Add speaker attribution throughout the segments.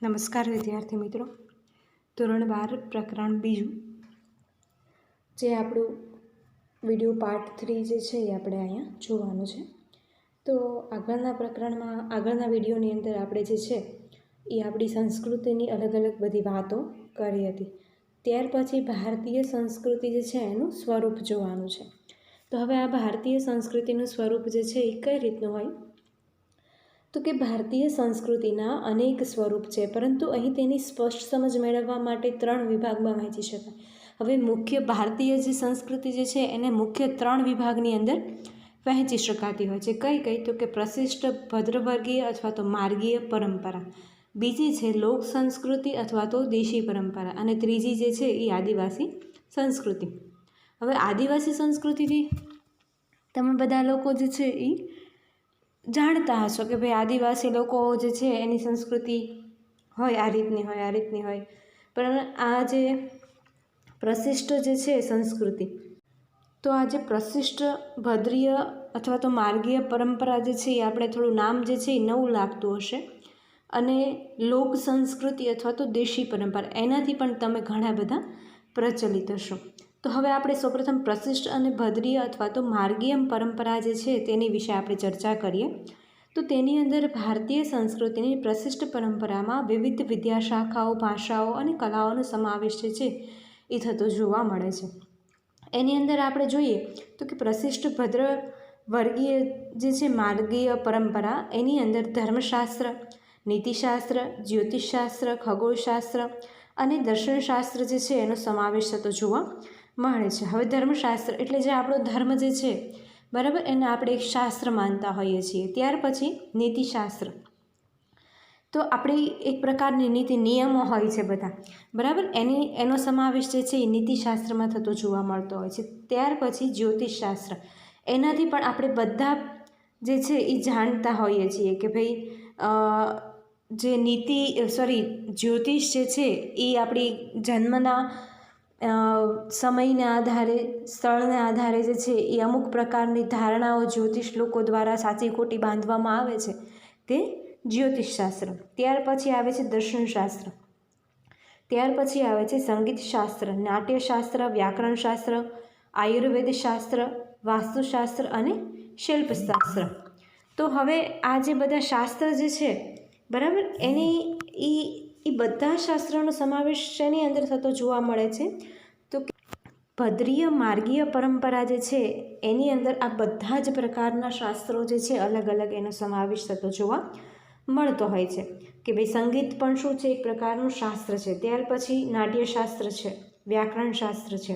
Speaker 1: નમસ્કાર વિદ્યાર્થી મિત્રો, ધોરણ 12 પ્રકરણ બીજું જે આપણું વિડીયો પાર્ટ 3 જે છે એ આપણે અહીંયા જોવાનું છે. તો આગળના પ્રકરણમાં આગળના વિડીયોની અંદર આપણે જે છે એ આપણી સંસ્કૃતિની અલગ અલગ બધી વાતો કરી હતી. ત્યાર પછી ભારતીય સંસ્કૃતિ જે છે એનું સ્વરૂપ જોવાનું છે. તો હવે આ ભારતીય સંસ્કૃતિનું સ્વરૂપ જે છે એ કઈ રીતનું હોય? તો કે ભારતીય સંસ્કૃતિના અનેક સ્વરૂપ છે, પરંતુ અહીં તેની સ્પષ્ટ સમજ મેળવવા માટે 3 વિભાગમાં વહેંચી શકાય. હવે મુખ્ય ભારતીય જે સંસ્કૃતિ જે છે એને મુખ્ય 3 વિભાગની અંદર વહેંચી શકાતી હોય છે. કઈ કઈ? તો કે પ્રશિષ્ટ ભદ્રવર્ગીય અથવા તો માર્ગીય પરંપરા, બીજી છે લોક સંસ્કૃતિ અથવા તો દેશી પરંપરા, અને ત્રીજી જે છે એ આદિવાસી સંસ્કૃતિ. હવે આદિવાસી સંસ્કૃતિથી તમે બધા લોકો જે છે એ જાણતા હશો કે ભાઈ આદિવાસી લોકો જે છે એની સંસ્કૃતિ હોય આ રીતની હોય. પણ આ જે પ્રશિષ્ટ જે છે સંસ્કૃતિ, તો આ જે પ્રશિષ્ટ ભદ્રીય અથવા તો માર્ગીય પરંપરા જે છે એ આપણે થોડું નામ જે છે એ નવું લાગતું હશે, અને લોક સંસ્કૃતિ અથવા તો દેશી પરંપરા એનાથી પણ તમે ઘણા બધા પ્રચલિત હશો. તો હવે આપણે સૌપ્રથમ પ્રશિષ્ટ અને ભદ્રીય અથવા તો માર્ગીય પરંપરા જે છે તેની વિશે આપણે ચર્ચા કરીએ. તો તેની અંદર ભારતીય સંસ્કૃતિની પ્રશિષ્ટ પરંપરામાં વિવિધ વિદ્યાશાખાઓ, ભાષાઓ અને કલાઓનો સમાવેશ છે એ થતો જોવા મળે છે. એની અંદર આપણે જોઈએ તો કે પ્રશિષ્ટ ભદ્ર વર્ગીય જે છે માર્ગીય પરંપરા, એની અંદર ધર્મશાસ્ત્ર, નીતિશાસ્ત્ર, જ્યોતિષશાસ્ત્ર, ખગોળશાસ્ત્ર અને દર્શનશાસ્ત્ર જે છે એનો સમાવેશ થતો જોવા મળે છે. હવે ધર્મશાસ્ત્ર એટલે જે આપણો ધર્મ જે છે, બરાબર, એને આપણે એક શાસ્ત્ર માનતા હોઈએ છીએ. ત્યાર પછી નીતિશાસ્ત્ર, તો આપણી એક પ્રકારની નીતિ નિયમો હોય છે બધા, બરાબર, એનો સમાવેશ જે છે એ નીતિશાસ્ત્રમાં થતો જોવા મળતો હોય છે. ત્યાર પછી જ્યોતિષશાસ્ત્ર, એનાથી પણ આપણે બધા જે છે એ જાણતા હોઈએ છીએ કે ભાઈ જે જ્યોતિષ જે છે એ આપણી જન્મના સમયના આધારે, સ્થળના આધારે જે છે એ અમુક પ્રકારની ધારણાઓ જ્યોતિષ લોકો દ્વારા સાચી ખોટી બાંધવામાં આવે છે, તે જ્યોતિષશાસ્ત્ર. ત્યાર પછી આવે છે દર્શનશાસ્ત્ર, ત્યાર પછી આવે છે સંગીતશાસ્ત્ર, નાટ્યશાસ્ત્ર, વ્યાકરણશાસ્ત્ર, આયુર્વેદ શાસ્ત્ર, વાસ્તુશાસ્ત્ર અને શિલ્પશાસ્ત્ર. તો હવે આ જે બધા શાસ્ત્ર જે છે, બરાબર, એ બધા શાસ્ત્રોનો સમાવેશ શેની અંદર થતો જોવા મળે છે? તો ભદ્રીય માર્ગીય પરંપરા જે છે એની અંદર આ બધા જ પ્રકારના શાસ્ત્રો જે છે અલગ અલગ એનો સમાવેશ થતો જોવા મળતો હોય છે. કે ભાઈ સંગીત પણ શું છે? એક પ્રકારનું શાસ્ત્ર છે. ત્યાર પછી નાટ્યશાસ્ત્ર છે, વ્યાકરણશાસ્ત્ર છે,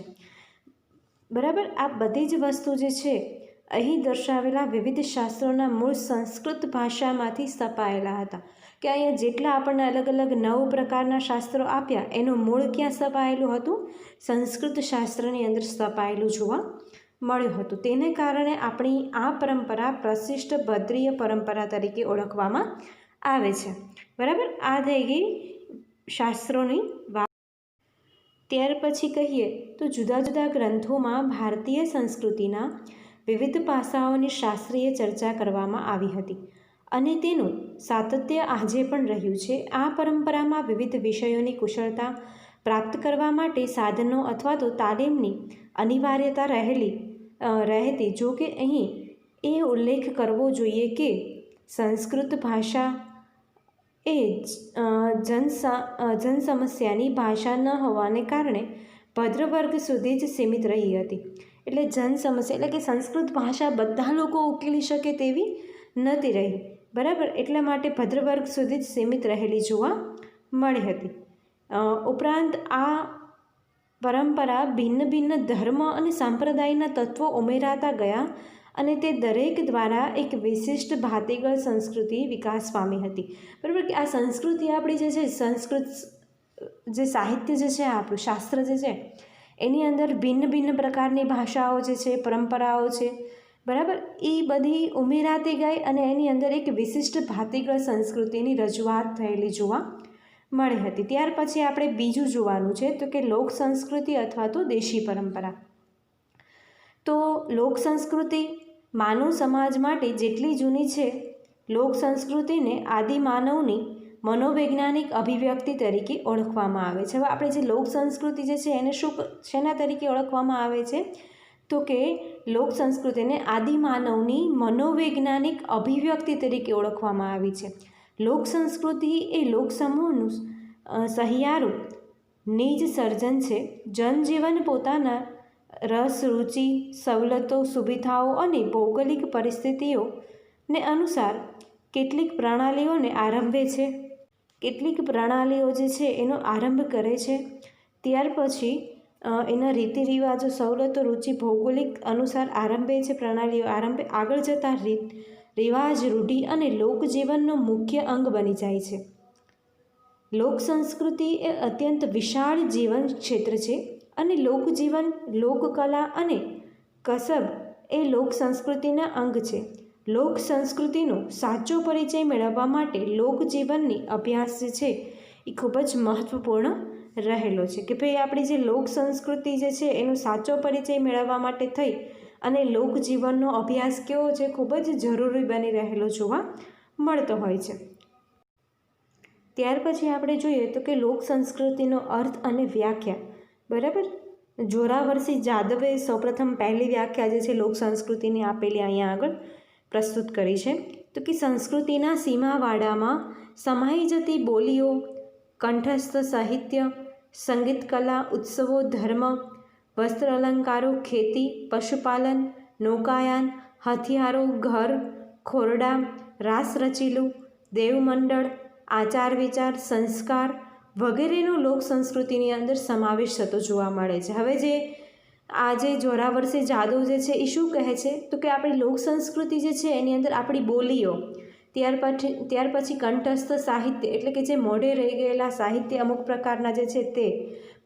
Speaker 1: બરાબર. આ બધી જ વસ્તુ જે છે અહીં દર્શાવેલા વિવિધ શાસ્ત્રોના મૂળ સંસ્કૃત ભાષામાંથી સ્થપાયેલા હતા. કે અહીંયા જેટલા આપણને અલગ અલગ 9 પ્રકારના શાસ્ત્રો આપ્યા, એનું મૂળ ક્યાં સ્થપાયેલું હતું? સંસ્કૃત શાસ્ત્રની અંદર સ્થપાયેલું જોવા મળ્યું હતું. તેને કારણે આપણી આ પરંપરા પ્રશિષ્ટ ભદ્રીય પરંપરા તરીકે ઓળખવામાં આવે છે, બરાબર. આ થઈ ગઈ શાસ્ત્રોની વાત. ત્યાર પછી કહીએ તો જુદા જુદા ગ્રંથોમાં ભારતીય સંસ્કૃતિના વિવિધ પાસાઓની શાસ્ત્રીય ચર્ચા કરવામાં આવી હતી, અને તેનું સાતત્ય આજે પણ રહ્યું છે. આ પરંપરામાં વિવિધ વિષયોની કુશળતા પ્રાપ્ત કરવા માટે સાધનો અથવા તો તાલીમની અનિવાર્યતા રહેતી. જો કે અહીં એ ઉલ્લેખ કરવો જોઈએ કે સંસ્કૃત ભાષા એ જનસમસ્યાની ભાષા ન હોવાને કારણે ભદ્રવર્ગ સુધી જ સીમિત રહી હતી. એટલે જનસમસ્યા એટલે કે સંસ્કૃત ભાષા બધા લોકો ઉકેલી શકે તેવી નહોતી રહી, બરાબર. એટલા માટે ભદ્રવર્ગ સુધી જ સીમિત રહેલી જોવા મળી હતી. ઉપરાંત આ પરંપરા ભિન્ન ભિન્ન ધર્મ અને સંપ્રદાયના તત્વો ઉમેરાતા ગયા, અને તે દરેક દ્વારા એક વિશિષ્ટ ભાતીગળ સંસ્કૃતિ વિકાસ પામી હતી, બરાબર. કે આ સંસ્કૃતિ આપણી જે છે, સંસ્કૃત જે સાહિત્ય જે છે, આપણું શાસ્ત્ર જે છે, એની અંદર ભિન્ન ભિન્ન પ્રકારની ભાષાઓ જે છે, પરંપરાઓ છે, બરાબર, એ બધી ઉમેરાતી ગઈ, અને એની અંદર એક વિશિષ્ટ ભાતીગળ સંસ્કૃતિની રજૂઆત થયેલી જોવા મળી હતી. ત્યાર પછી આપણે બીજું જોવાનું છે, તો કે લોક સંસ્કૃતિ અથવા તો દેશી પરંપરા. તો લોક સંસ્કૃતિ માનવ સમાજ માટે જેટલી જૂની છે, લોક સંસ્કૃતિને આદિમાનવની મનોવૈજ્ઞાનિક અભિવ્યક્તિ તરીકે ઓળખવામાં આવે છે. હવે આપણે જે લોક સંસ્કૃતિ જે છે એને શેના તરીકે ઓળખવામાં આવે છે? તો કે લોક સંસ્કૃતિને આદિમાનવની મનોવૈજ્ઞાનિક અભિવ્યક્તિ તરીકે ઓળખવામાં આવી છે. લોક સંસ્કૃતિ એ લોકસમૂહનું સહિયારું નિજ સર્જન છે. જનજીવન પોતાના રસ, રુચિ, સવલતો, સુવિધાઓ અને ભૌગોલિક પરિસ્થિતિઓને અનુસાર કેટલીક પ્રણાલીઓને આરંભે છે. કેટલીક પ્રણાલીઓ જે છે એનો આરંભ કરે છે. ત્યાર પછી એના રીતિ રિવાજો, સવલતો, રુચિ, ભૌગોલિક અનુસાર આરંભે છે. પ્રણાલીઓ આરંભે આગળ જતાં રિવાજ, રૂઢિ અને લોકજીવનનો મુખ્ય અંગ બની જાય છે. લોક સંસ્કૃતિ એ અત્યંત વિશાળ જીવન ક્ષેત્ર છે અને લોકજીવન, લોકકલા અને કસબ એ લોક સંસ્કૃતિના અંગ છે. લોક સંસ્કૃતિનો સાચો પરિચય મેળવવા માટે લોકજીવનની અભ્યાસ જે છે એ ખૂબ જ મહત્ત્વપૂર્ણ રહેલો છે. કે ભાઈ આપણી જે લોક સંસ્કૃતિ જે છે એનો સાચો પરિચય મેળવવા માટે થઈ અને લોકજીવનનો અભ્યાસ કેવો છે, ખૂબ જ જરૂરી બની રહેલો જોવા મળતો હોય છે. ત્યાર પછી આપણે જોઈએ તો કે લોક સંસ્કૃતિનો અર્થ અને વ્યાખ્યા. બરાબર, જોરાવરસી જાદવે સૌપ્રથમ પહેલી વ્યાખ્યા જે છે લોક સંસ્કૃતિની આપેલી અહીંયા આગળ પ્રસ્તુત કરી છે. તો કે સંસ્કૃતિના સીમાવાડામાં સમાઈ જતી બોલીઓ, કંઠસ્થ સાહિત્ય, સંગીત, કલા, ઉત્સવો, ધર્મ, વસ્ત્ર અલંકારો, ખેતી, પશુપાલન, નૌકાયાન, હથિયારો, ઘર, ખોરડા, રાસ રચીલું, દેવમંડળ, આચાર વિચાર, સંસ્કાર વગેરેનો લોક સંસ્કૃતિની અંદર સમાવેશ થતો જોવા મળે છે. હવે જે આજે જોરાવરસી જાદવ જે છે એ શું કહે છે? તો કે આપણી લોક સંસ્કૃતિ જે છે એની અંદર આપણી બોલીઓ, ત્યાર પછી કંઠસ્થ સાહિત્ય એટલે કે જે મોઢે રહી ગયેલા સાહિત્ય અમુક પ્રકારના જે છે તે,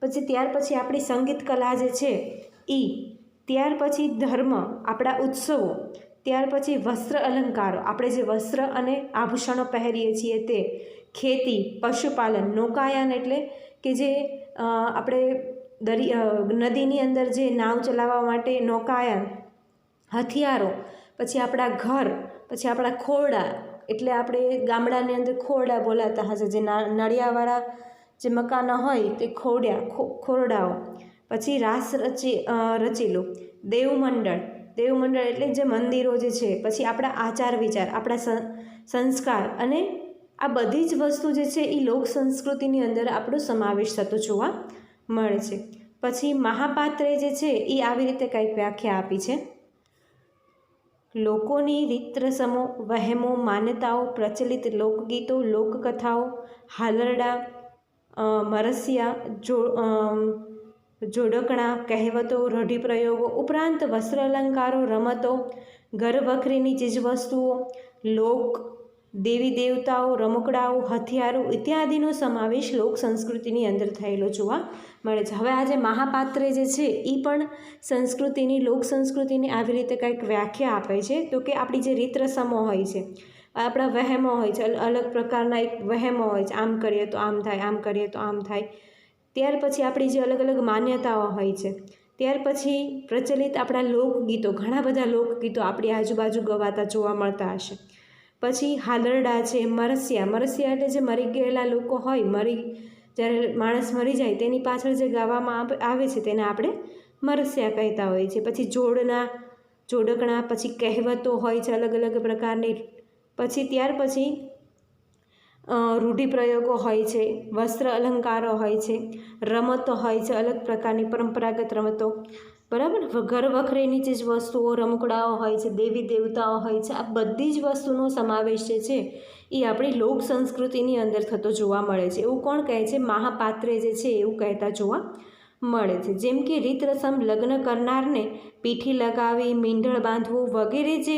Speaker 1: પછી ત્યાર પછી આપણી સંગીત કલા જે છે એ, ત્યાર પછી ધર્મ, આપણા ઉત્સવો, ત્યાર પછી વસ્ત્ર અલંકારો, આપણે જે વસ્ત્ર અને આભૂષણો પહેરીએ છીએ તે, ખેતી, પશુપાલન, નૌકાયાન એટલે કે જે આપણે નદીની અંદર જે નાવ ચલાવવા માટે નૌકાયાન, હથિયારો, પછી આપણા ઘર, પછી આપણા ખોરડા એટલે આપણે ગામડાની અંદર ખોરડા બોલાતા હશે, જે નળિયાવાળા જે મકાનો હોય તે ખોરડાઓ, પછી રાસ રચીલું, દેવમંડળ એટલે જે મંદિરો જે છે, પછી આપણા આચાર વિચાર, આપણા સંસ્કાર અને આ બધી જ વસ્તુ જે છે એ લોક સંસ્કૃતિની અંદર આપણો સમાવેશ થતો જોવા મળે છે. પછી મહાપાત્રે જે છે એ આવી રીતે કંઈક વ્યાખ્યા આપી છે. લોકોની રીત રસમો, વહેમો, માન્યતાઓ, પ્રચલિત લોકગીતો, લોકકથાઓ, હાલરડા, મરસિયા, જોડકણા, કહેવતો, રૂઢિપ્રયોગો ઉપરાંત વસ્ત્ર અલંકારો, રમતો, ઘર વખરીની ચીજવસ્તુઓ, લોક, દેવી દેવતાઓ, રમકડાઓ, હથિયારો ઇત્યાદિનો સમાવેશ લોક સંસ્કૃતિની અંદર થયેલો જોવા મળે છે. હવે આજે મહાપાત્રે જે છે એ પણ સંસ્કૃતિની, લોક સંસ્કૃતિની આવી રીતે કંઈક વ્યાખ્યા આપે છે. તો કે આપણી જે રીત રસમો હોય છે, આપણા વહેમો હોય છે, અલગ પ્રકારના એક વહેમો હોય છે, આમ કરીએ તો આમ થાય, આમ કરીએ તો આમ થાય. ત્યાર પછી આપણી જે અલગ અલગ માન્યતાઓ હોય છે, ત્યાર પછી પ્રચલિત આપણા લોકગીતો, ઘણા બધા લોકગીતો આપણી આજુબાજુ ગવાતા જોવા મળતા હશે. પછી હાલરડા છે, મરસિયા એટલે જે મરી ગયેલા લોકો હોય, જ્યારે માણસ મરી જાય તેની પાછળ જે ગાવામાં આવે છે તેને આપણે મરસિયા કહેતા હોઈએ છીએ. પછી જોડકણા, પછી કહેવતો હોય છે અલગ અલગ પ્રકારની, પછી ત્યાર પછી રૂઢિપ્રયોગો હોય છે, વસ્ત્ર અલંકારો હોય છે, રમતો હોય છે, અલગ પ્રકારની પરંપરાગત રમતો, બરાબર, ઘર વખરીની ચીજ વસ્તુઓ, રમકડાઓ હોય છે, દેવી દેવતાઓ હોય છે. આ બધી જ વસ્તુનો સમાવેશ જે છે એ આપણી લોક સંસ્કૃતિની અંદર થતો જોવા મળે છે. એવું કોણ કહે છે? મહાપાત્રે જે છે એવું કહેતા જોવા મળે છે. જેમ કે રીત રસમ, લગ્ન કરનારને પીઠી લગાવી, મીંઢળ બાંધવું વગેરે જે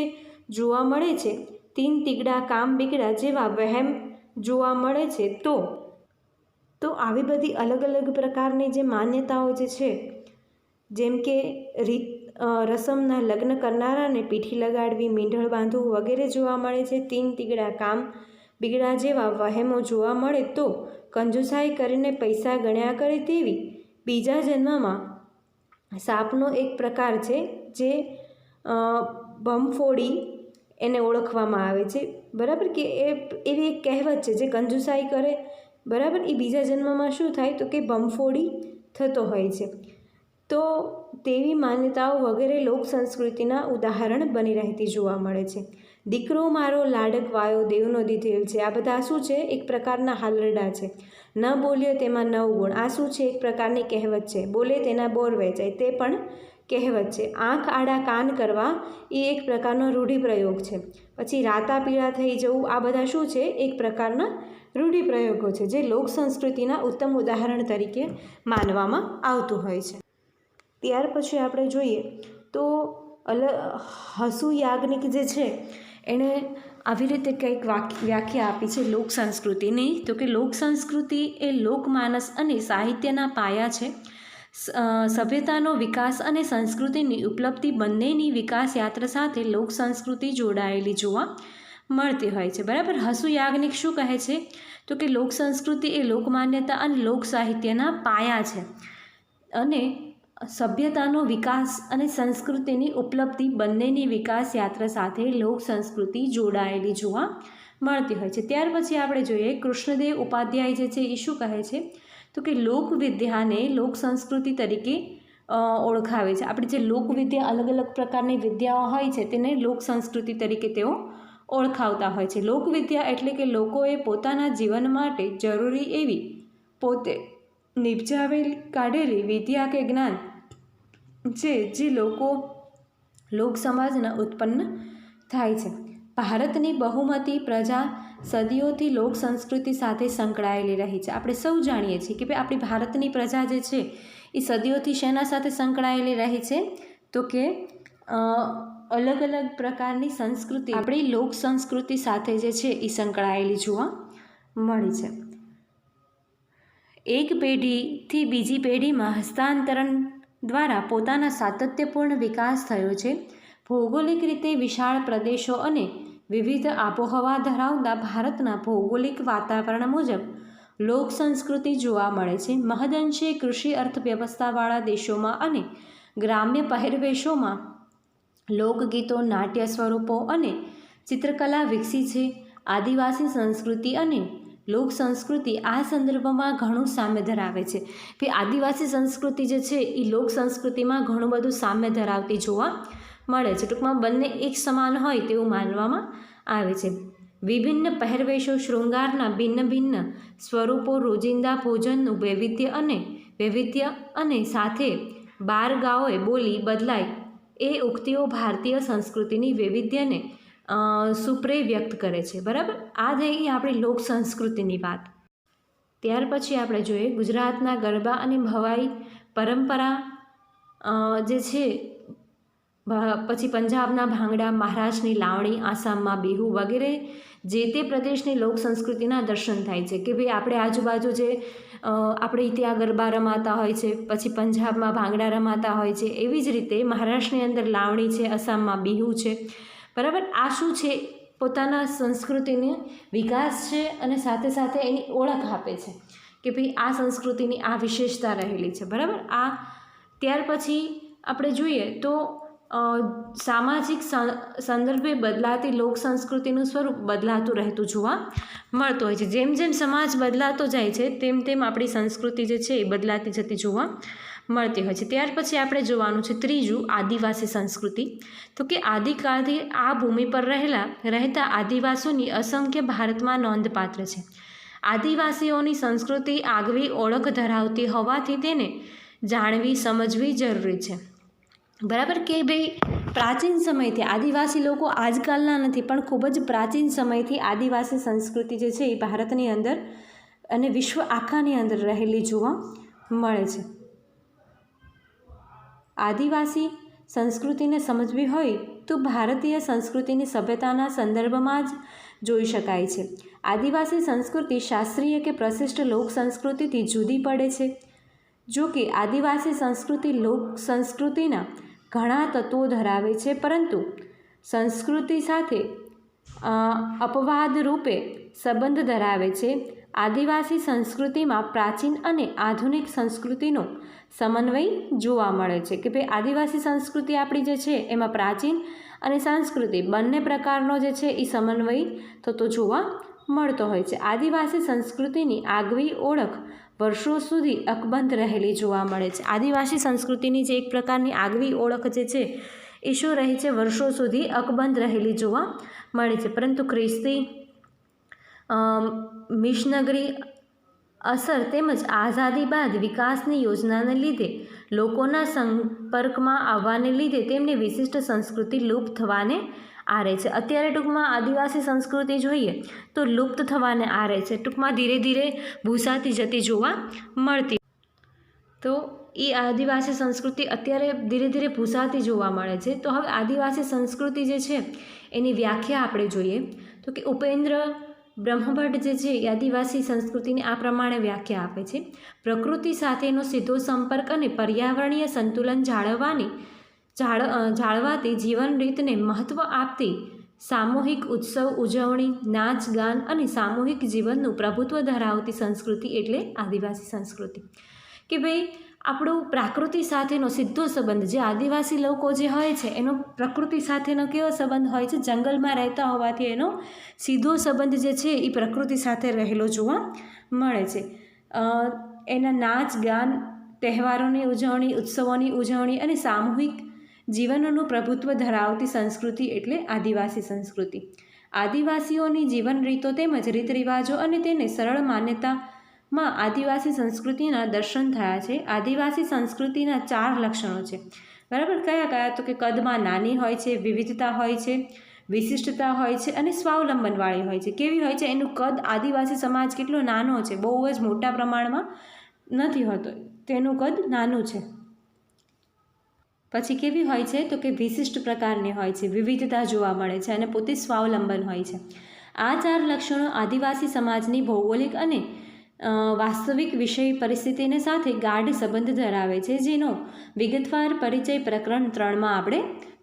Speaker 1: જોવા મળે છે, તીન તીગડા, કામ બીગડા જેવા વહેમ જોવા મળે છે. તો આવી બધી અલગ અલગ પ્રકારની જે માન્યતાઓ જે છે, જેમ કે રીત રસમના લગ્ન કરનારાને પીઠી લગાડવી, મીંઢળ બાંધવું વગેરે જોવા મળે છે. તીન તીગડા, કામ બીગડા જેવા વહેમો જોવા મળે. તો કંજુસાઈ કરીને પૈસા ગણ્યા કરે તેવી બીજા જન્મમાં સાપનો એક પ્રકાર છે જે ભમફોડી એને ઓળખવામાં આવે છે. બરાબર, કે એવી એક કહેવત છે, જે કંજુસાઈ કરે બરાબર એ બીજા જન્મમાં શું થાય તો કે બમફોડી થતો હોય છે. તો તેવી માન્યતાઓ વગેરે લોક સંસ્કૃતિના ઉદાહરણ બની રહેતી જોવા મળે છે. દીકરો મારો લાડકવાયો દેવનો દીધેલ છે, આ બધા શું છે? એક પ્રકારના હાલરડા છે. ન બોલ્યો તેમાં 9 ગુણ, આ શું છે? એક પ્રકારની કહેવત છે. બોલે તેના બોર વેચાય, તે પણ કહેવત છે. આંખ આડા કાન કરવા એ એક પ્રકારનો રૂઢિપ્રયોગ છે. પછી રાતા પીળા થઈ જવું, આ બધા શું છે? એક પ્રકારના રૂઢિપ્રયોગો છે, જે લોક સંસ્કૃતિના ઉત્તમ ઉદાહરણ તરીકે માનવામાં આવતું હોય છે. ત્યાર પછી આપણે જોઈએ તો હસુ યાજ્ઞિક જે છે એણે આવી રીતે કંઈક વ્યાખ્યા આપી છે લોક સંસ્કૃતિની. તો કે લોક સંસ્કૃતિ એ લોકમાનસ અને સાહિત્યના પાયા છે. સભ્યતાનો વિકાસ અને સંસ્કૃતિની ઉપલબ્ધિ બંનેની વિકાસ યાત્રા સાથે લોક સંસ્કૃતિ જોડાયેલી જોવા મળતી હોય છે. બરાબર, હસુ યાજ્ઞિક શું કહે છે? તો કે લોક સંસ્કૃતિ એ લોકમાન્યતા અને લોક સાહિત્યના પાયા છે, અને સભ્યતાનો વિકાસ અને સંસ્કૃતિની ઉપલબ્ધિ બંનેની વિકાસ યાત્રા સાથે લોક સંસ્કૃતિ જોડાયેલી જોવા મળતી હોય છે. ત્યાર પછી આપણે જોઈએ કૃષ્ણદેવ ઉપાધ્યાય જે છે એ શું કહે છે? તો કે લોકવિદ્યાને લોક સંસ્કૃતિ તરીકે ઓળખાવે છે. આપણી જે લોકવિદ્યા અલગ અલગ પ્રકારની વિદ્યાઓ હોય છે તેને લોક સંસ્કૃતિ તરીકે તેઓ ઓળખાવતા હોય છે. લોકવિદ્યા એટલે કે લોકોએ પોતાના જીવન માટે જરૂરી એવી પોતે નિપજાવેલી કાઢેલી વિદ્યા કે જ્ઞાન છે, જે લોક સમાજના ઉત્પન્ન થાય છે. ભારતની બહુમતી પ્રજા સદીઓથી લોક સંસ્કૃતિ સાથે સંકળાયેલી રહી છે. આપણે સૌ જાણીએ છીએ કે ભાઈ આપણી ભારતની પ્રજા જે છે એ સદીઓથી શેના સાથે સંકળાયેલી રહી છે? તો કે અલગ અલગ પ્રકારની સંસ્કૃતિ આપણી લોક સંસ્કૃતિ સાથે જે છે એ સંકળાયેલી જોવા મળી છે. એક પેઢીથી બીજી પેઢીમાં હસ્તાંતરણ દ્વારા પોતાના સાતત્યપૂર્ણ વિકાસ થયો છે. ભૌગોલિક રીતે વિશાળ પ્રદેશો અને વિવિધ આબોહવા ધરાવતા ભારતના ભૌગોલિક વાતાવરણ મુજબ લોક સંસ્કૃતિ જોવા મળે છે. મહદઅંશે કૃષિ અર્થવ્યવસ્થાવાળા દેશોમાં અને ગ્રામ્ય પહેરવેશોમાં લોકગીતો, નાટ્ય સ્વરૂપો અને ચિત્રકલા વિકસી છે. આદિવાસી સંસ્કૃતિ અને લોક સંસ્કૃતિ આ સંદર્ભમાં ઘણું સામ્ય ધરાવે છે. કે આદિવાસી સંસ્કૃતિ જે છે એ લોક સંસ્કૃતિમાં ઘણું બધું સામ્ય ધરાવતી જોવા મળે છે. ટૂંકમાં બંને એક સમાન હોય તેવું માનવામાં આવે છે. વિભિન્ન પહેરવેશો, શૃંગારના ભિન્ન ભિન્ન સ્વરૂપો, રોજિંદા ભોજનનું વૈવિધ્ય અને સાથે બારગાઓએ બોલી બદલાય એ ઉક્તિઓ ભારતીય સંસ્કૃતિની વૈવિધ્યને સુપ્રે વ્યક્ત કરે છે. બરાબર, આ થઈ આપણી લોક સંસ્કૃતિની વાત. ત્યાર પછી આપણે જોઈએ ગુજરાતના ગરબા અને ભવાઈ પરંપરા જે છે, પછી પંજાબના ભાંગડા, મહારાષ્ટ્રની લાવણી, આસામમાં બિહુ વગેરે જે તે પ્રદેશની લોક સંસ્કૃતિના દર્શન થાય છે. કે ભાઈ આપણે આજુબાજુ જે આપણે ત્યાં ગરબા રમાતા હોય છે, પછી પંજાબમાં ભાંગડા રમાતા હોય છે, એવી જ રીતે મહારાષ્ટ્રની અંદર લાવણી છે, આસામમાં બિહુ છે. બરાબર, આ શું છે? પોતાના સંસ્કૃતિનો વિકાસ છે અને સાથે સાથે એની ઓળખ આપે છે કે ભાઈ આ સંસ્કૃતિની આ વિશેષતા રહેલી છે. બરાબર, આ ત્યાર પછી આપણે જોઈએ તો સામાજિક સંદર્ભે બદલાતી લોક સંસ્કૃતિનું સ્વરૂપ બદલાતું રહેતું જોવા મળતું હોય છે. જેમ જેમ સમાજ બદલાતો જાય છે તેમ તેમ આપણી સંસ્કૃતિ જે છે એ બદલાતી જતી જોવા મળતી હોય છે. ત્યાર પછી આપણે જોવાનું છે ત્રીજું, આદિવાસી સંસ્કૃતિ. તો કે આદિકાળથી આ ભૂમિ પર રહેતા આદિવાસીઓની અસંખ્ય ભારતમાં નોંધપાત્ર છે. આદિવાસીઓની સંસ્કૃતિ આગવી ઓળખ ધરાવતી હોવાથી તેને જાણવી સમજવી જરૂરી છે. બરાબર, કે ભાઈ પ્રાચીન સમયથી આદિવાસી લોકો આજકાલના નથી પણ ખૂબ જ પ્રાચીન સમયથી આદિવાસી સંસ્કૃતિ જે છે એ ભારતની અંદર અને વિશ્વ આખાની અંદર રહેલી જોવા મળે છે. આદિવાસી સંસ્કૃતિને સમજવી હોય તો ભારતીય સંસ્કૃતિની સભ્યતાના સંદર્ભમાં જ જોઈ શકાય છે. આદિવાસી સંસ્કૃતિ શાસ્ત્રીય કે પ્રશિષ્ટ લોક સંસ્કૃતિથી જુદી પડે છે. જો કે આદિવાસી સંસ્કૃતિ લોક સંસ્કૃતિના ઘણા તત્વો ધરાવે છે, પરંતુ સંસ્કૃતિ સાથે અપવાદ રૂપે સંબંધ ધરાવે છે. આદિવાસી સંસ્કૃતિમાં પ્રાચીન અને આધુનિક સંસ્કૃતિનો સમન્વય જોવા મળે છે. કે ભાઈ આદિવાસી સંસ્કૃતિ આપણી જે છે એમાં પ્રાચીન અને સંસ્કૃતિ બંને પ્રકારનો જે છે એ સમન્વય થતો જોવા મળતો હોય છે. આદિવાસી સંસ્કૃતિની આગવી ઓળખ વર્ષો સુધી અકબંધ રહેલી જોવા મળે છે. આદિવાસી સંસ્કૃતિની જે એક પ્રકારની આગવી ઓળખ જે છે એ શું રહી છે? વર્ષો સુધી અકબંધ રહેલી જોવા મળે છે. પરંતુ ખ્રિસ્તી મિશનરી અસર તેમજ આઝાદી બાદ વિકાસની યોજનાને લીધે લોકોના સંપર્કમાં આવવાને લીધે તેમની વિશિષ્ટ સંસ્કૃતિ લુપ્ત થવાને આરે છે. અત્યારે ટૂંકમાં આદિવાસી સંસ્કૃતિ જોઈએ તો લુપ્ત થવાને આરે છે, ટૂંકમાં ધીરે ધીરે ભૂસાતી જતી જોવા મળતી. તો એ આદિવાસી સંસ્કૃતિ અત્યારે ધીરે ધીરે ભૂસાતી જોવા મળે છે. તો હવે આદિવાસી સંસ્કૃતિ જે છે એની વ્યાખ્યા આપણે જોઈએ તો કે ઉપેન્દ્ર બ્રહ્મભટ્ટ જે છે એ આદિવાસી સંસ્કૃતિની આ પ્રમાણે વ્યાખ્યા આપે છે. પ્રકૃતિ સાથેનો સીધો સંપર્ક અને પર્યાવરણીય સંતુલન જાળવાતી જીવન રીતને મહત્ત્વ આપતી સામૂહિક ઉત્સવ ઉજવણી, નાચ ગાન અને સામૂહિક જીવનનું પ્રભુત્વ ધરાવતી સંસ્કૃતિ એટલે આદિવાસી સંસ્કૃતિ. કે ભાઈ આપણું પ્રકૃતિ સાથેનો સીધો સંબંધ, જે આદિવાસી લોકો જે હોય છે એનો પ્રકૃતિ સાથેનો કેવો સંબંધ હોય છે? જંગલમાં રહેતા હોવાથી એનો સીધો સંબંધ જે છે એ પ્રકૃતિ સાથે રહેલો જોવા મળે છે. એના નાચ ગાન, તહેવારોની ઉજવણી, ઉત્સવોની ઉજવણી અને સામૂહિક જીવનનું પ્રભુત્વ ધરાવતી સંસ્કૃતિ એટલે આદિવાસી સંસ્કૃતિ. આદિવાસીઓની જીવન રીતો તેમજ રીત રિવાજો અને તેને સરળ માન્યતામાં આદિવાસી સંસ્કૃતિના દર્શન થયા છે. આદિવાસી સંસ્કૃતિના 4 લક્ષણો છે, બરાબર. કયા કયા? તો કે કદમાં નાની હોય છે, વિવિધતા હોય છે, વિશિષ્ટતા હોય છે અને સ્વાવલંબનવાળી હોય છે. કેવી હોય છે? એનું કદ, આદિવાસી સમાજ કેટલો નાનો છે, બહુ જ મોટા પ્રમાણમાં નથી હોતો, તેનું કદ નાનું છે. પછી કેવી હોય છે? તો કે વિશિષ્ટ પ્રકારની હોય છે, વિવિધતા જોવા મળે છે અને પોતે સ્વાવલંબન હોય છે. આ 4 લક્ષણો આદિવાસી સમાજની ભૌગોલિક અને વાસ્તવિક વિષય પરિસ્થિતિને સાથે ગાઢ સંબંધ ધરાવે છે, જેનો વિગતવાર પરિચય પ્રકરણ 3માં આપણે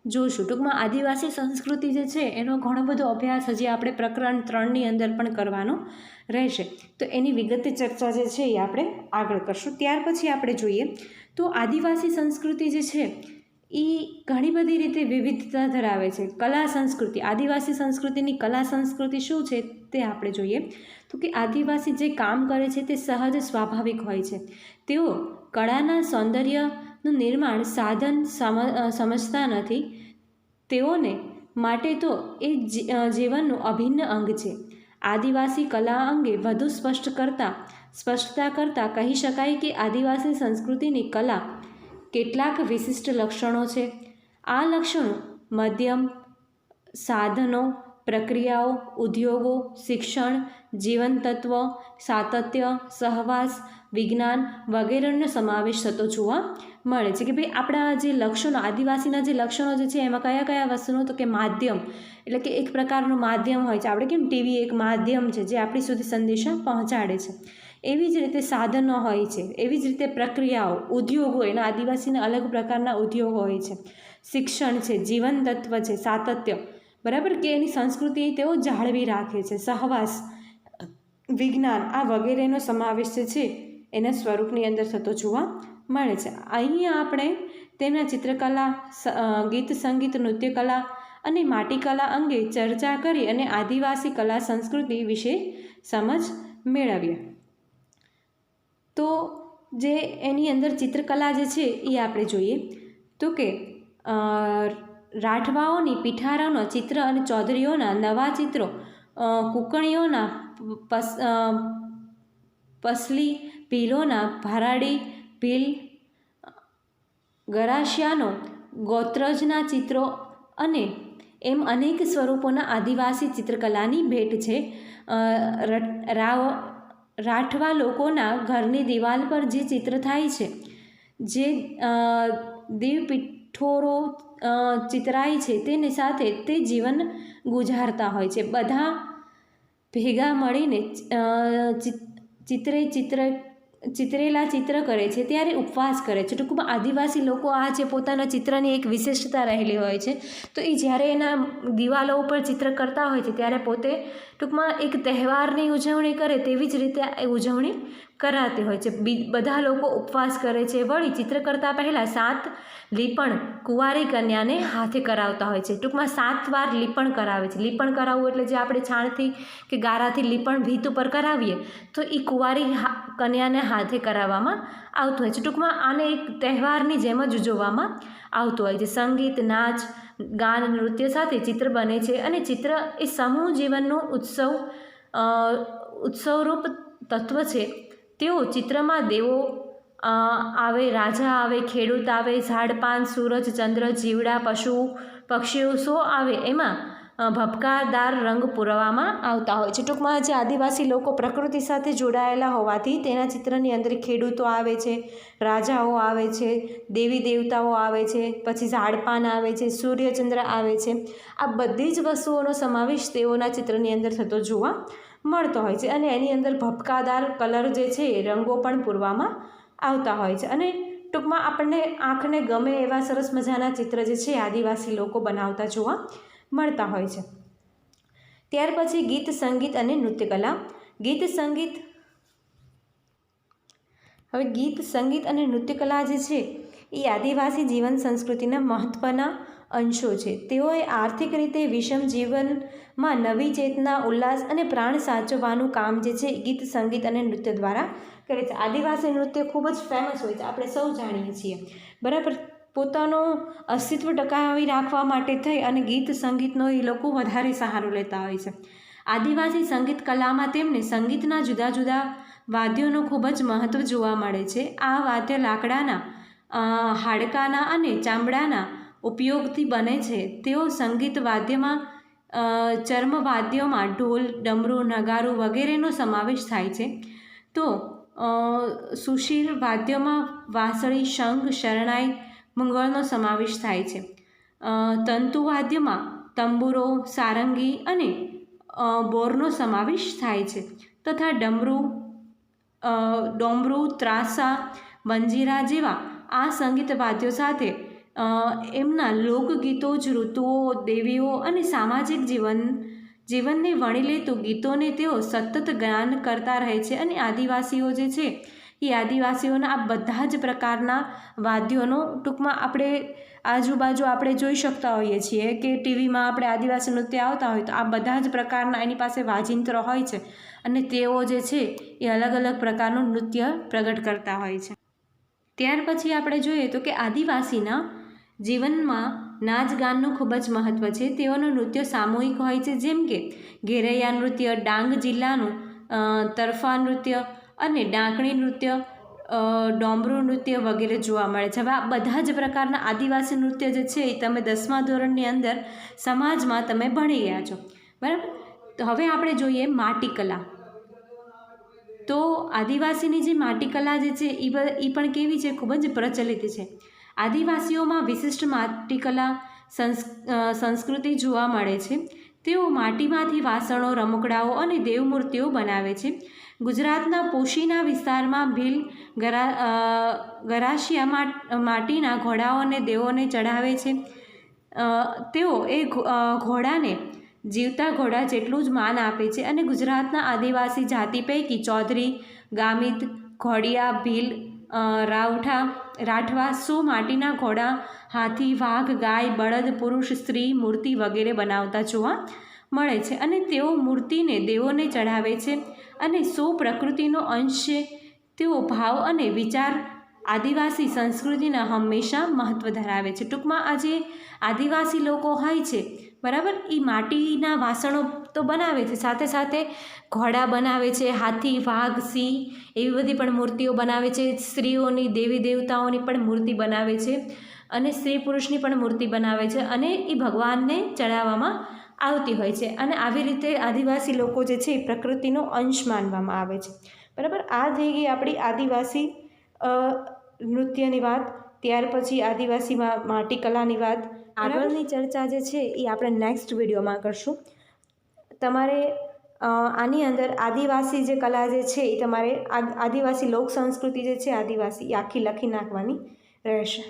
Speaker 1: જોઈશું. ટૂંકમાં આદિવાસી સંસ્કૃતિ જે છે એનો ઘણો બધો અભ્યાસ હજી આપણે પ્રકરણ 3ની અંદર પણ કરવાનો રહેશે. તો એની વિગતે ચર્ચા જે છે એ આપણે આગળ કરશું. ત્યાર પછી આપણે જોઈએ તો આદિવાસી સંસ્કૃતિ જે છે એ ઘણી બધી રીતે વિવિધતા ધરાવે છે. કલા સંસ્કૃતિ, આદિવાસી સંસ્કૃતિની કલા સંસ્કૃતિ શું છે તે આપણે જોઈએ તો કે આદિવાસી જે કામ કરે છે તે સહજ સ્વાભાવિક હોય છે. તેઓ કળાના સૌંદર્યનું નિર્માણ સાધન સમજતા નથી. તેઓને માટે તો એ જીવનનું અભિન્ન અંગ છે. આદિવાસી કલા અંગે વધુ સ્પષ્ટતા કરતાં કહી શકાય કે આદિવાસી સંસ્કૃતિની કલા કેટલાક વિશિષ્ટ લક્ષણો છે. આ લક્ષણો માધ્યમ, સાધનો, પ્રક્રિયાઓ, ઉદ્યોગો, શિક્ષણ, જીવન તત્વ, સાતત્ય, સહવાસ, વિજ્ઞાન વગેરેનો સમાવેશ થતો જોવા મળે છે. કે ભાઈ આપણા જે લક્ષણો, આદિવાસીના જે લક્ષણો જે છે એમાં કયા કયા વસ્તુનો? તો કે માધ્યમ, એટલે કે એક પ્રકારનું માધ્યમ હોય છે. આપણે કેમ ટીવી એક માધ્યમ છે જે આપણી સુધી સંદેશા પહોંચાડે છે, એવી જ રીતે સાધનો હોય છે, એવી જ રીતે પ્રક્રિયાઓ, ઉદ્યોગો, એના આદિવાસીના અલગ પ્રકારના ઉદ્યોગો હોય છે, શિક્ષણ છે, જીવન તત્વ છે, સાતત્ય, બરાબર, કે એની સંસ્કૃતિ તેઓ જાળવી રાખે છે, સહવાસ, વિજ્ઞાન, આ વગેરેનો સમાવેશ છે એના સ્વરૂપની અંદર થતો જોવા મળે છે. અહીંયા આપણે તેમના ચિત્રકલા, ગીત સંગીત, નૃત્યકલા અને માટીકલા અંગે ચર્ચા કરી અને આદિવાસી કલા સંસ્કૃતિ વિશે સમજ મેળવીએ. તો જે એની અંદર ચિત્રકલા જે છે એ આપણે જોઈએ તો કે રાઠવાઓની પીઠારોના ચિત્ર અને ચૌધરીઓના નવા ચિત્રો, કૂંકણીઓના પસલી, ભીલોના ભરાડી ભીલ, ગરાશિયાનો ગોત્રજના ચિત્રો અને એમ અનેક સ્વરૂપોના આદિવાસી ચિત્રકલાની ભેટ છે. રાઠવા લોકોના ઘરની દિવાલ પર જે ચિત્ર થાય છે, જે દેવપીઠોરો ચિતરાય છે, તેની સાથે તે જીવન ગુજારતા હોય છે. બધા ભેગા મળીને ચિતરેલા ચિત્ર કરે છે, ત્યારે ઉપવાસ કરે છે. ટૂંકમાં આદિવાસી લોકો આ જે પોતાના ચિત્રની એક વિશિષ્ટતા રહેલી હોય છે, તો એ જ્યારે એના દિવાલો ઉપર ચિત્ર કરતા હોય છે ત્યારે પોતે ટૂંકમાં એક તહેવારની ઉજવણી કરે તેવી જ રીતે એ ઉજવણી કરાતી હોય છે. બધા લોકો ઉપવાસ કરે છે. વળી ચિત્ર કરતાં પહેલાં 7 લીપણ કુંવારી કન્યાને હાથે કરાવતા હોય છે. ટૂંકમાં 7 વાર લીપણ કરાવે છે. લીપણ કરાવવું એટલે જે આપણે છાણથી કે ગારાથી લીપણ ભીત ઉપર કરાવીએ તો એ કુંવારી કન્યાને હાથે કરાવવામાં આવતું હોય છે. ટૂંકમાં આને એક તહેવારની જેમ જ ઉજવવામાં આવતું હોય છે. સંગીત, નાચ, ગાન, નૃત્ય સાથે ચિત્ર બને છે અને ચિત્ર એ સમૂહ જીવનનું ઉત્સવરૂપ તત્વ છે. તેઓ ચિત્રમાં દેવો આવે, રાજા આવે, ખેડૂત આવે, ઝાડ પાન, સૂરજ, ચંદ્ર, જીવડા, પશુ પક્ષીઓ સો આવે એમાં ભપકાદાર રંગ પૂરવામાં આવતા હોય છે. ટૂંકમાં જે આદિવાસી લોકો પ્રકૃતિ સાથે જોડાયેલા હોવાથી તેના ચિત્રની અંદર ખેડૂતો આવે છે, રાજાઓ આવે છે, દેવી દેવતાઓ આવે છે, પછી ઝાડપાન આવે છે, સૂર્યચંદ્ર આવે છે. આ બધી જ વસ્તુઓનો સમાવેશ તેઓના ચિત્રની અંદર થતો જોવા મળતો હોય છે અને એની અંદર ભપકાદાર કલર જે છે એ રંગો પણ પૂરવામાં આવતા હોય છે અને ટૂંકમાં આપણને આંખને ગમે એવા સરસ મજાના ચિત્ર જે છે આદિવાસી લોકો બનાવતા જોવા મળતા હોય છે. ત્યાર પછી ગીત, સંગીત અને નૃત્યકલા. ગીત સંગીત અને નૃત્યકલા જે છે એ આદિવાસી જીવન સંસ્કૃતિના મહત્ત્વના અંશો છે. તેઓએ આર્થિક રીતે વિષમ જીવનમાં નવી ચેતના, ઉલ્લાસ અને પ્રાણ સાચવવાનું કામ જે છે ગીત, સંગીત અને નૃત્ય દ્વારા કરે છે. આદિવાસી નૃત્ય ખૂબ જ ફેમસ હોય છે, આપણે સૌ જાણીએ છીએ, બરાબર. પોતાનું અસ્તિત્વ ટકાવી રાખવા માટે થઈ અને ગીત સંગીતનો એ લોકો વધારે સહારો લેતા હોય છે. આદિવાસી સંગીત કલામાં તેમને સંગીતના જુદા જુદા વાદ્યોનું ખૂબ જ મહત્ત્વ જોવા મળે છે. આ વાદ્ય લાકડાના, હાડકાના અને ચામડાના ઉપયોગથી બને છે. તેઓ સંગીત વાદ્યમાં ચર્મવાદ્યોમાં ઢોલ, ડમરું, નગારું વગેરેનો સમાવેશ થાય છે. તો સુશીર વાદ્યોમાં વાંસળી, શંખ, શરણાઈ, મંગળનો સમાવેશ થાય છે. તંતુવાદ્યમાં તંબુરો, સારંગી અને બોરનો સમાવેશ થાય છે તથા ડોમરું, ત્રાસા, મંજીરા જેવા આ સંગીત વાદ્યો સાથે એમના લોકગીતો જ ઋતુઓ, દેવીઓ અને સામાજિક જીવનને વણી લેતું ગીતોને તેઓ સતત ગાન કરતા રહે છે અને આદિવાસીઓ જે છે એ આદિવાસીઓના આ બધા જ પ્રકારના વાદ્યોનો ટૂંકમાં આપણે આજુબાજુ આપણે જોઈ શકતા હોઈએ છીએ કે ટીવીમાં આપણે આદિવાસી નૃત્ય આવતા હોય તો આ બધા જ પ્રકારના એની પાસે વાજિંત્ર હોય છે અને તેઓ જે છે એ અલગ અલગ પ્રકારનું નૃત્ય પ્રગટ કરતા હોય છે. ત્યાર પછી આપણે જોઈએ તો કે આદિવાસીના જીવનમાં નાચ ગાનનું ખૂબ જ મહત્ત્વ છે. તેઓનું નૃત્ય સામૂહિક હોય છે, જેમ કે ઘેરૈયા નૃત્ય, ડાંગ જિલ્લાનું તરફા નૃત્ય અને ડાંકણી નૃત્ય, ડોમરું નૃત્ય વગેરે જોવા મળે છે. હવે આ બધા જ પ્રકારના આદિવાસી નૃત્ય જે છે એ તમે 10મા ધોરણની અંદર સમાજમાં તમે ભણી ગયા છો, બરાબર. તો હવે આપણે જોઈએ માટીકલા. તો આદિવાસીની જે માટીકલા જે છે એ પણ કેવી છે, ખૂબ જ પ્રચલિત છે. આદિવાસીઓમાં વિશિષ્ટ માટીકલા સંસ્કૃતિ જોવા મળે છે. તેઓ માટીમાંથી વાસણો, રમકડાઓ અને દેવમૂર્તિઓ બનાવે છે. ગુજરાતના પોશીના વિસ્તારમાં ભીલ, ગરાસિયા માટીના ઘોડાઓને દેવોને ચઢાવે છે. તેઓ એ ઘોડાને જીવતા ઘોડા જેટલું જ માન આપે છે અને ગુજરાતના આદિવાસી જાતિ પૈકી ચૌધરી, ગામિત, ઘોડિયા, ભીલ, રાઠવા સો માટીના ઘોડા, હાથી, વાઘ, ગાય, બળદ, પુરુષ, સ્ત્રી મૂર્તિ વગેરે બનાવતા જોવા મળે છે અને તેઓ મૂર્તિને દેવોને ચઢાવે છે અને સો પ્રકૃતિનો અંશ છે. તેઓ ભાવ અને વિચાર આદિવાસી સંસ્કૃતિના હંમેશા મહત્ત્વ ધરાવે છે. ટૂંકમાં આ જે આદિવાસી લોકો હોય છે, બરાબર, એ માટીના વાસણો તો બનાવે છે, સાથે સાથે ઘોડા બનાવે છે, હાથી, વાઘ, સિંહ એવી બધી પણ મૂર્તિઓ બનાવે છે. સ્ત્રીઓની, દેવી દેવતાઓની પણ મૂર્તિ બનાવે છે અને સ્ત્રી પુરુષની પણ મૂર્તિ બનાવે છે અને એ ભગવાનને ચડાવવામાં આવતી હોય છે અને આવી રીતે આદિવાસી લોકો જે છે એ પ્રકૃતિનો અંશ માનવામાં આવે છે, બરાબર. આ થઈ ગઈ આપણી આદિવાસી નૃત્યની વાત. ત્યાર પછી આદિવાસીમાં માટીકલાની વાત. આગળની ચર્ચા જે છે એ આપણે નેક્સ્ટ વિડીયોમાં કરશું. તમારે આની અંદર આદિવાસી જે કલા જે છે એ તમારે આદિવાસી લોક સંસ્કૃતિ જે છે આદિવાસી એ આખી લખી નાખવાની રહેશે.